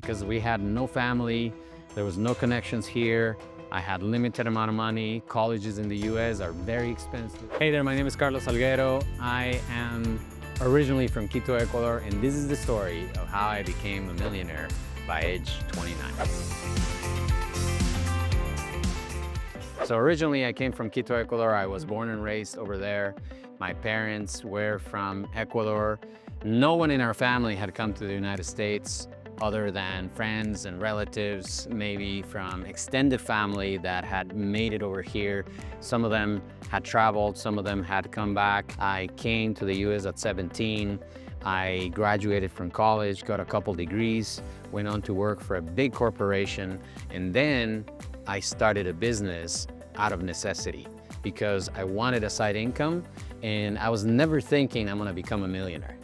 because we had no family, there was no connections here. I had limited amount of money. Colleges in the US are very expensive. Hey there, my name is Carlos Salguero. I am originally from Quito, Ecuador, and this is the story of how I became a millionaire by age 29. So originally I came from Quito, Ecuador. I was born and raised over there. My parents were from Ecuador. No one in our family had come to the United States other than friends and relatives, maybe from extended family that had made it over here. Some of them had traveled, some of them had come back. I came to the US at 17. I graduated from college, got a couple degrees, went on to work for a big corporation, and then I started a business out of necessity because I wanted a side income, and I was never thinking I'm gonna become a millionaire.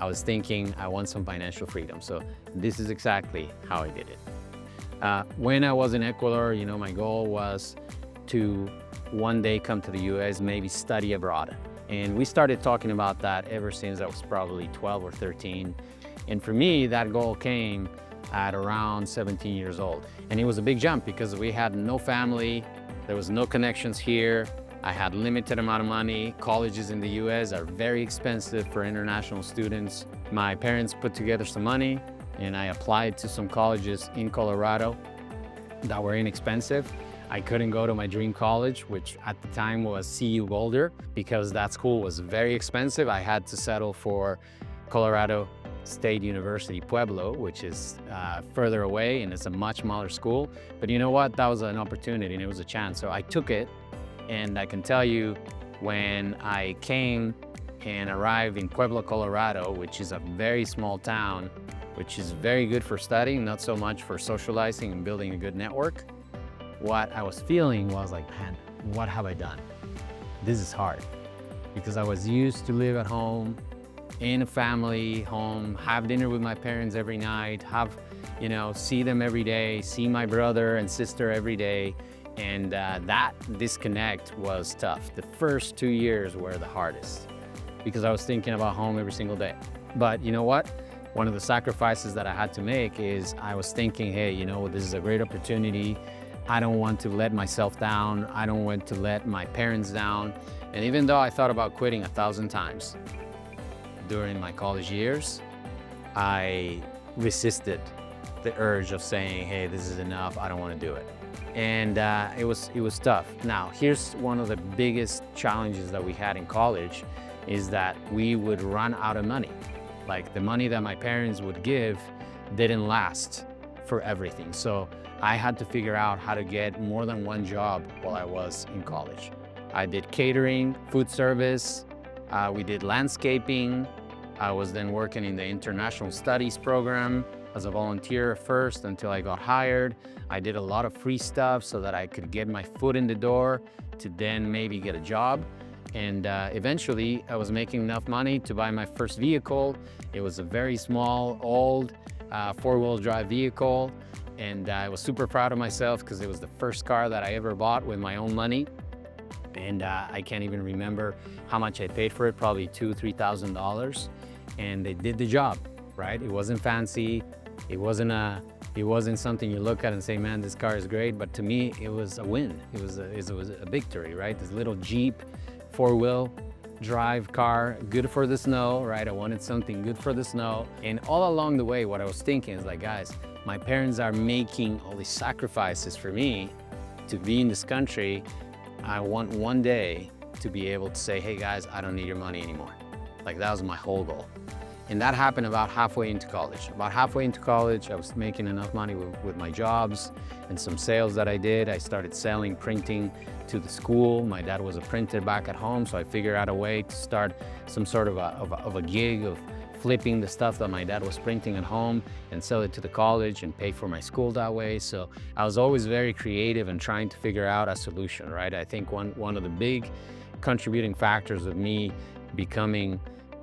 I was thinking I want some financial freedom. So this is exactly how I did it. When I was in Ecuador, my goal was to one day come to the US, maybe study abroad. And we started talking about that ever since I was probably 12 or 13. And for me, that goal came at around 17 years old. And it was a big jump because we had no family, there was no connections here. I had limited amount of money. Colleges in the US are very expensive for international students. My parents put together some money and I applied to some colleges in Colorado that were inexpensive. I couldn't go to my dream college, which at the time was CU Boulder, because that school was very expensive. I had to settle for Colorado State University Pueblo, which is further away and it's a much smaller school. But you know what? That was an opportunity and it was a chance. So I took it. And I can tell you, when I came and arrived in Pueblo, Colorado, which is a very small town, which is very good for studying, not so much for socializing and building a good network, what I was feeling was like, man, what have I done? This is hard. Because I was used to live at home, in a family home, have dinner with my parents every night, see them every day, see my brother and sister every day. And that disconnect was tough. The first 2 years were the hardest because I was thinking about home every single day. But you know what? One of the sacrifices that I had to make is I was thinking, hey, this is a great opportunity. I don't want to let myself down. I don't want to let my parents down. And even though I thought about quitting 1,000 times during my college years, I resisted the urge of saying, hey, this is enough. I don't want to do it. And it was tough. Now, here's one of the biggest challenges that we had in college is that we would run out of money. Like the money that my parents would give didn't last for everything. So I had to figure out how to get more than one job while I was in college. I did catering, food service, we did landscaping. I was then working in the international studies program as a volunteer first until I got hired. I did a lot of free stuff so that I could get my foot in the door to then maybe get a job. And eventually I was making enough money to buy my first vehicle. It was a very small, old four-wheel drive vehicle. And I was super proud of myself because it was the first car that I ever bought with my own money. And I can't even remember how much I paid for it, probably $2,000, $3,000. And it did the job, right? It wasn't fancy. It wasn't something you look at and say, man, this car is great. But to me, it was a win. It was a victory, right? This little Jeep, four-wheel drive car, good for the snow, right? I wanted something good for the snow. And all along the way, what I was thinking is like, guys, my parents are making all these sacrifices for me to be in this country. I want one day to be able to say, hey guys, I don't need your money anymore. Like that was my whole goal. And that happened about halfway into college. About halfway into college, I was making enough money with my jobs and some sales that I did. I started selling printing to the school. My dad was a printer back at home, so I figured out a way to start some sort of a gig of flipping the stuff that my dad was printing at home and sell it to the college and pay for my school that way. So I was always very creative and trying to figure out a solution, right? I think one of the big contributing factors of me becoming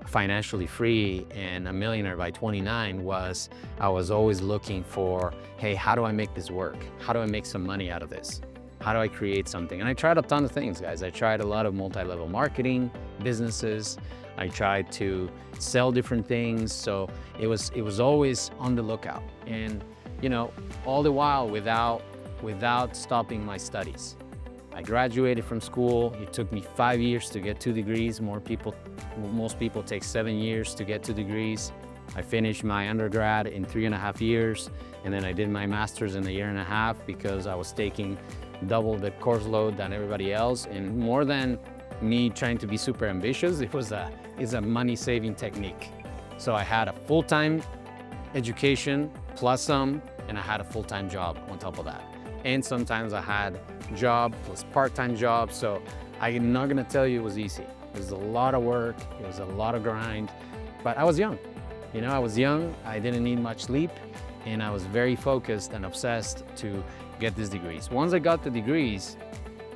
financially free and a millionaire by 29 was I was always looking for, hey, how do I make this work? How do I make some money out of this? How do I create something? And I tried a ton of things, guys. I tried a lot of multi-level marketing, businesses. I tried to sell different things. So it was always on the lookout. And, you know, all the while without stopping my studies. I graduated from school. It took me 5 years to get 2 degrees. Most people take 7 years to get 2 degrees. I finished my undergrad in 3.5 years, and then I did my master's in 1.5 years because I was taking double the course load than everybody else. And more than me trying to be super ambitious, it's a money-saving technique. So I had a full-time education plus some, and I had a full-time job on top of that. And sometimes I had job plus part-time job. So I'm not gonna tell you it was easy. It was a lot of work, it was a lot of grind, but I was young. You know, I was young, I didn't need much sleep, and I was very focused and obsessed to get these degrees. Once I got the degrees,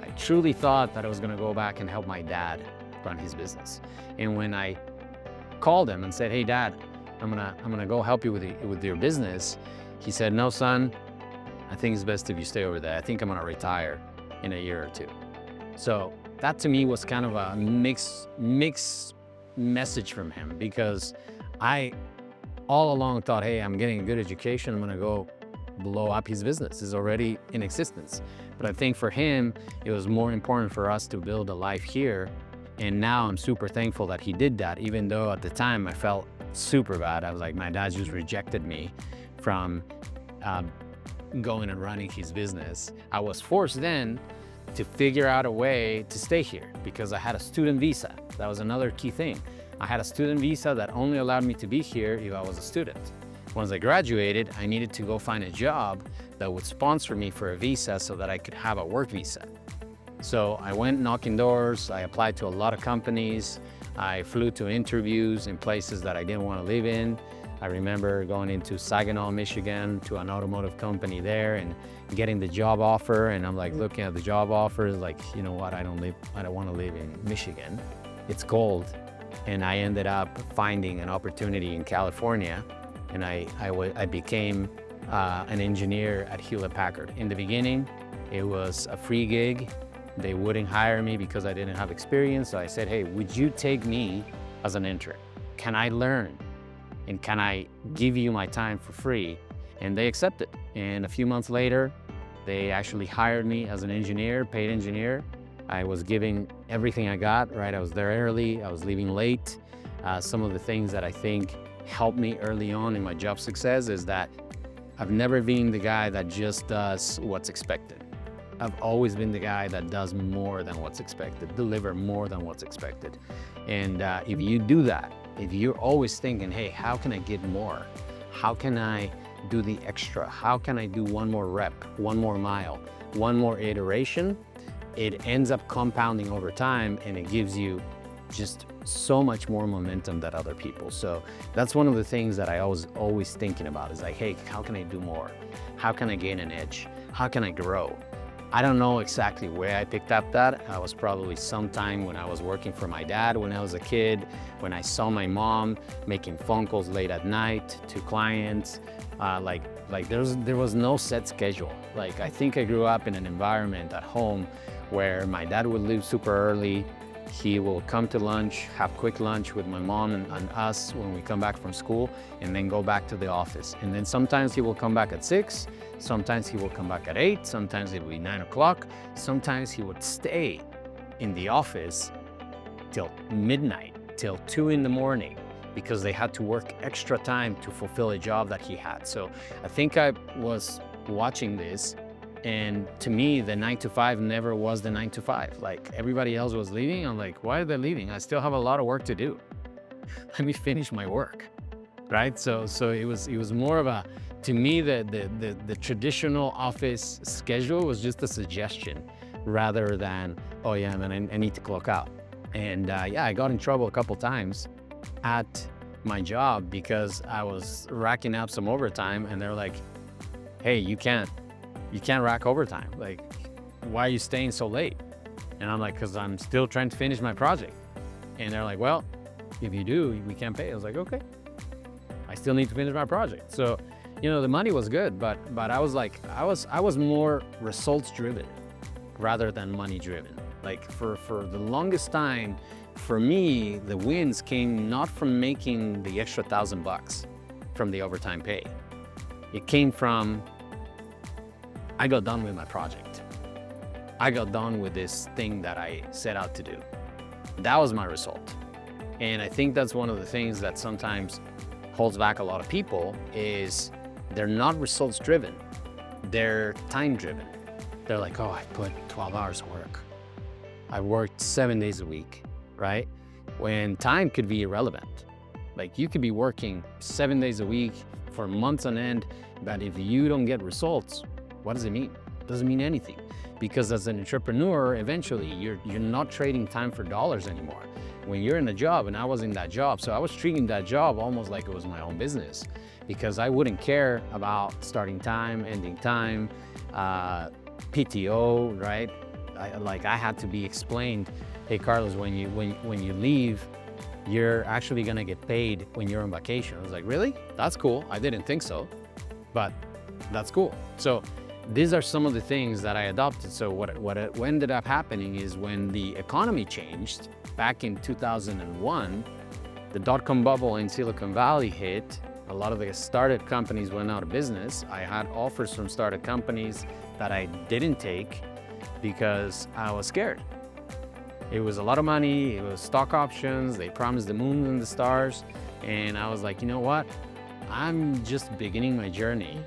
I truly thought that I was gonna go back and help my dad run his business. And when I called him and said, "Hey Dad, I'm gonna go help you with your business," he said, "No son, I think it's best if you stay over there. I think I'm gonna retire in 1 or 2 years." So that to me was kind of a mixed message from him, because I all along thought, hey, I'm getting a good education, I'm gonna go blow up his business. It's already in existence. But I think for him, it was more important for us to build a life here. And now I'm super thankful that he did that, even though at the time I felt super bad. I was like, my dad just rejected me from going and running his business. I was forced then to figure out a way to stay here because I had a student visa. That was another key thing. I had a student visa that only allowed me to be here if I was a student. Once I graduated, I needed to go find a job that would sponsor me for a visa so that I could have a work visa. So I went knocking doors, I applied to a lot of companies, I flew to interviews in places that I didn't want to live in. I remember going into Saginaw, Michigan to an automotive company there and getting the job offer. And I'm like looking at the job offers like, you know what, I don't want to live in Michigan. It's cold. And I ended up finding an opportunity in California, and I became an engineer at Hewlett-Packard. In the beginning, it was a free gig. They wouldn't hire me because I didn't have experience. So I said, hey, would you take me as an intern? Can I learn? And can I give you my time for free? And they accepted. And a few months later, they actually hired me as an engineer, paid engineer. I was giving everything I got, right? I was there early, I was leaving late. Some of the things that I think helped me early on in my job success is that I've never been the guy that just does what's expected. I've always been the guy that does more than what's expected, deliver more than what's expected. And if you do that, if you're always thinking, hey, how can I get more? How can I do the extra? How can I do one more rep, one more mile, one more iteration? It ends up compounding over time, and it gives you just so much more momentum than other people. So that's one of the things that I was always thinking about is like, hey, how can I do more? How can I gain an edge? How can I grow? I don't know exactly where I picked up that. I was probably sometime when I was working for my dad when I was a kid, when I saw my mom making phone calls late at night to clients. There was no set schedule. Like, I think I grew up in an environment at home where my dad would leave super early. He will come to lunch, have quick lunch with my mom and us when we come back from school, and then go back to the office. And then sometimes he will come back at 6, sometimes he will come back at 8, sometimes it will be 9 o'clock. Sometimes he would stay in the office till midnight, till 2 in the morning, because they had to work extra time to fulfill a job that he had. So I think I was watching this, and to me, the 9 to 5 never was the 9 to 5. Like, everybody else was leaving. I'm like, why are they leaving? I still have a lot of work to do. Let me finish my work, right? So it was more of a, to me, the traditional office schedule was just a suggestion rather than, oh yeah, man, I need to clock out. And yeah, I got in trouble a couple times at my job because I was racking up some overtime, and they're like, hey, you can't rack overtime. Like, why are you staying so late? And I'm like, because I'm still trying to finish my project. And they're like, well, if you do, we can't pay. I was like, okay, I still need to finish my project. So, you know, the money was good, but I was like, I was more results driven rather than money driven. Like, for the longest time, for me, the wins came not from making the extra $1,000 from the overtime pay. It came from, I got done with my project. I got done with this thing that I set out to do. That was my result. And I think that's one of the things that sometimes holds back a lot of people is they're not results driven. They're time driven. They're like, oh, I put 12 hours of work. I worked 7 days a week, right? When time could be irrelevant. Like you could be working 7 days a week for months on end, but if you don't get results, what does it mean? It doesn't mean anything. Because as an entrepreneur, eventually you're not trading time for dollars anymore. When you're in a job, and I was in that job, so I was treating that job almost like it was my own business because I wouldn't care about starting time, ending time, PTO, right? I had to be explained, hey Carlos, when you leave, you're actually gonna get paid when you're on vacation. I was like, really? That's cool. I didn't think so, but that's cool. So these are some of the things that I adopted. So what ended up happening is when the economy changed back in 2001, the dot-com bubble in Silicon Valley hit. A lot of the startup companies went out of business. I had offers from startup companies that I didn't take because I was scared. It was a lot of money, it was stock options, they promised the moon and the stars, and I was like, you know what? I'm just beginning my journey.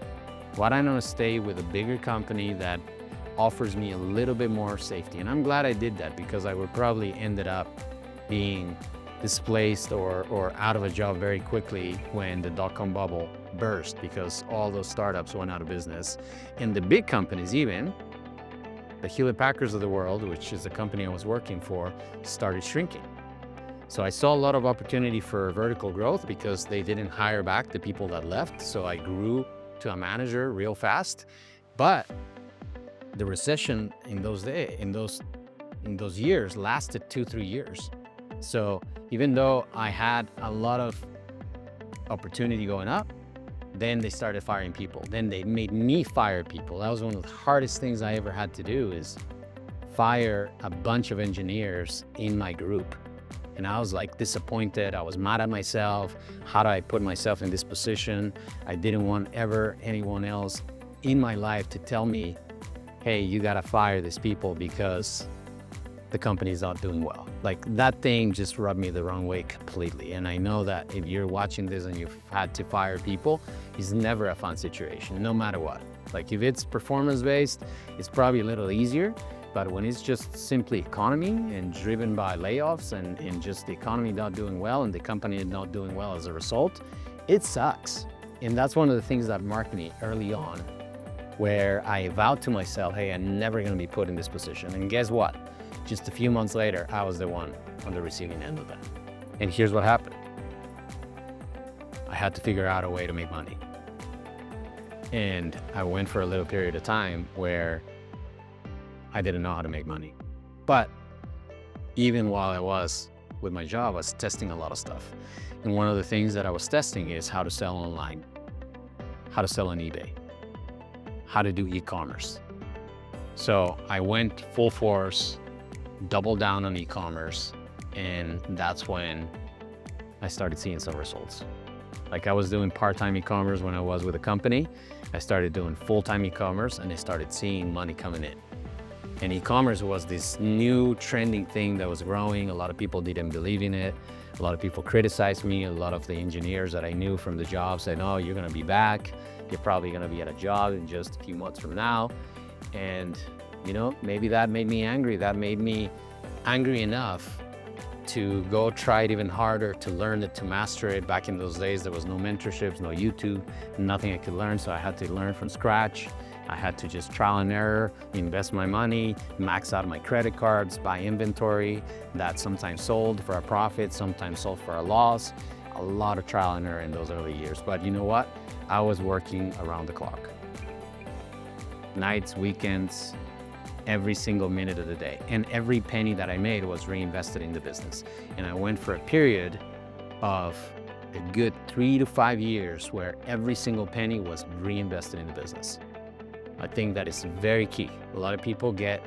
Why don't I stay with a bigger company that offers me a little bit more safety? And I'm glad I did that because I would probably ended up being displaced or out of a job very quickly when the dot-com bubble burst because all those startups went out of business. And the big companies even, the Hewlett-Packards of the world, which is the company I was working for, started shrinking. So I saw a lot of opportunity for vertical growth because they didn't hire back the people that left. So I grew to a manager real fast. But the recession in those years lasted 2-3 years. So even though I had a lot of opportunity going up, then they started firing people. Then they made me fire people. That was one of the hardest things I ever had to do, is fire a bunch of engineers in my group. And I was like disappointed. I was mad at myself. How do I put myself in this position? I didn't want ever anyone else in my life to tell me, hey, you gotta fire these people because the company's not doing well. Like that thing just rubbed me the wrong way completely. And I know that if you're watching this and you've had to fire people, it's never a fun situation, no matter what. Like if it's performance-based, it's probably a little easier, but when it's just simply economy and driven by layoffs and just the economy not doing well and the company not doing well as a result, it sucks. And that's one of the things that marked me early on, where I vowed to myself, hey, I'm never gonna be put in this position. And guess what? Just a few months later, I was the one on the receiving end of that. And here's what happened. I had to figure out a way to make money. And I went for a little period of time where I didn't know how to make money. But even while I was with my job, I was testing a lot of stuff. And one of the things that I was testing is how to sell online, how to sell on eBay, how to do e-commerce. So I went full force, doubled down on e-commerce, and that's when I started seeing some results. Like I was doing part-time e-commerce when I was with a company. I started doing full-time e-commerce and I started seeing money coming in. And e-commerce was this new trending thing that was growing. A lot of people didn't believe in it. A lot of people criticized me. A lot of the engineers that I knew from the job said, oh, you're gonna be back. You're probably gonna be at a job in just a few months from now. And you know, maybe that made me angry. That made me angry enough to go try it even harder, to learn it, to master it. Back in those days, there was no mentorships, no YouTube, nothing I could learn. So I had to learn from scratch. I had to just trial and error, invest my money, max out my credit cards, buy inventory that sometimes sold for a profit, sometimes sold for a loss. A lot of trial and error in those early years. But you know what? I was working around the clock. Nights, weekends, every single minute of the day. And every penny that I made was reinvested in the business. And I went for a period of a good 3 to 5 years where every single penny was reinvested in the business. I think that is very key. A lot of people get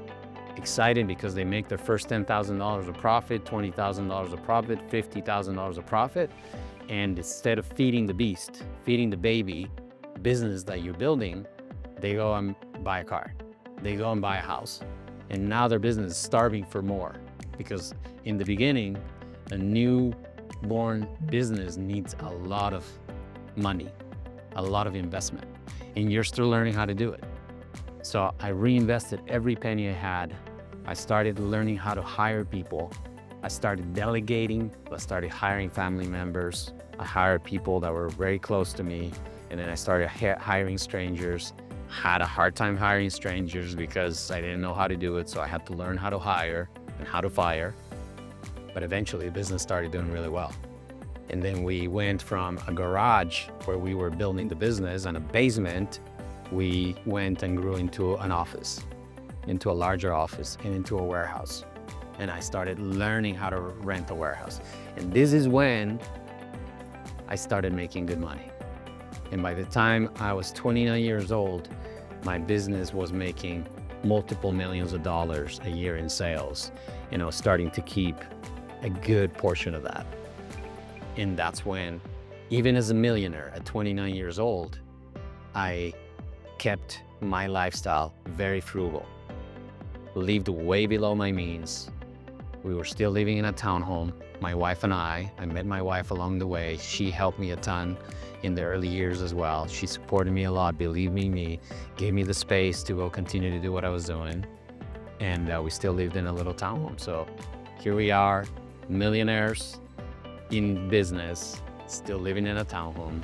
excited because they make their first $10,000 of profit, $20,000 of profit, $50,000 of profit. And instead of feeding the beast, feeding the baby business that you're building, they go and buy a car. They go and buy a house. And now their business is starving for more, because in the beginning, a newborn business needs a lot of money, a lot of investment, and you're still learning how to do it. So I reinvested every penny I had. I started learning how to hire people. I started delegating. I started hiring family members. I hired people that were very close to me. And then I started hiring strangers. Had a hard time hiring strangers because I didn't know how to do it. So I had to learn how to hire and how to fire. But eventually the business started doing really well. And then we went from a garage where we were building the business and a basement, we went and grew into an office, into a larger office and into a warehouse. And I started learning how to rent a warehouse. And this is when I started making good money. And by the time I was 29 years old, my business was making multiple millions of dollars a year in sales. And I was starting to keep a good portion of that. And that's when, even as a millionaire at 29 years old, I kept my lifestyle very frugal, lived way below my means. We were still living in a townhome, my wife and I met my wife along the way. She helped me a ton in the early years as well. She supported me a lot, believed in me, gave me the space to go continue to do what I was doing. And we still lived in a little townhome. So here we are, millionaires in business, still living in a townhome.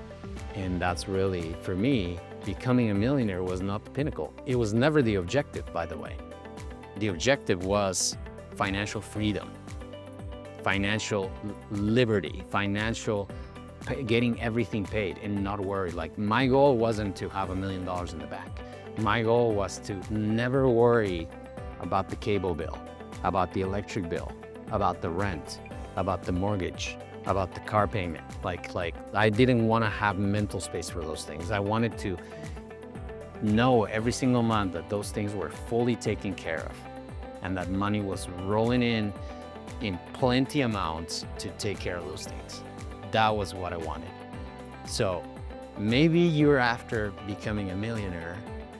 And that's really, for me, becoming a millionaire was not the pinnacle. It was never the objective, by the way. The objective was financial freedom, financial liberty, getting everything paid and not worry. Like, my goal wasn't to have $1 million in the bank. My goal was to never worry about the cable bill, about the electric bill, about the rent, about the mortgage, about the car payment. Like I didn't want to have mental space for those things. I wanted to know every single month that those things were fully taken care of and that money was rolling in plenty amounts to take care of those things. That was what I wanted. So maybe you're after becoming a millionaire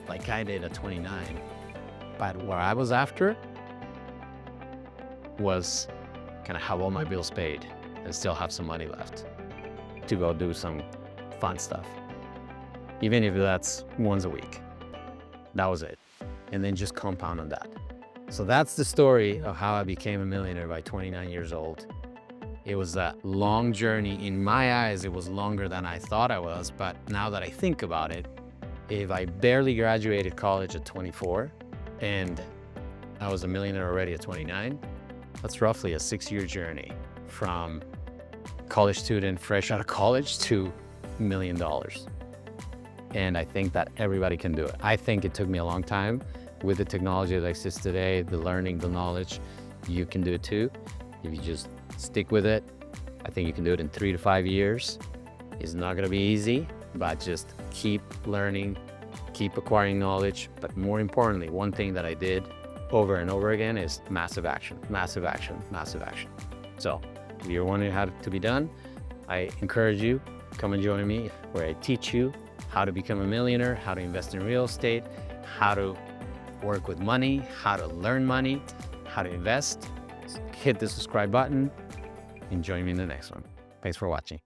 like I did at 29, but what I was after was kind of have all my bills paid and still have some money left to go do some fun stuff. Even if that's once a week. That was it. And then just compound on that. So that's the story of how I became a millionaire by 29 years old. It was a long journey. In my eyes, it was longer than I thought I was, but now that I think about it, if I barely graduated college at 24 and I was a millionaire already at 29, that's roughly a 6-year journey from college student fresh out of college to $1 million. And I think that everybody can do it. I think it took me a long time. With the technology that exists today, the learning, the knowledge, you can do it too. If you just stick with it, I think you can do it in 3 to 5 years. It's not gonna be easy, but just keep learning, keep acquiring knowledge. But more importantly, one thing that I did over and over again is massive action, massive action, massive action. So if you're wondering how to be done, I encourage you, come and join me where I teach you how to become a millionaire, how to invest in real estate, how to work with money, how to learn money, how to invest. Hit the subscribe button and join me in the next one. Thanks for watching.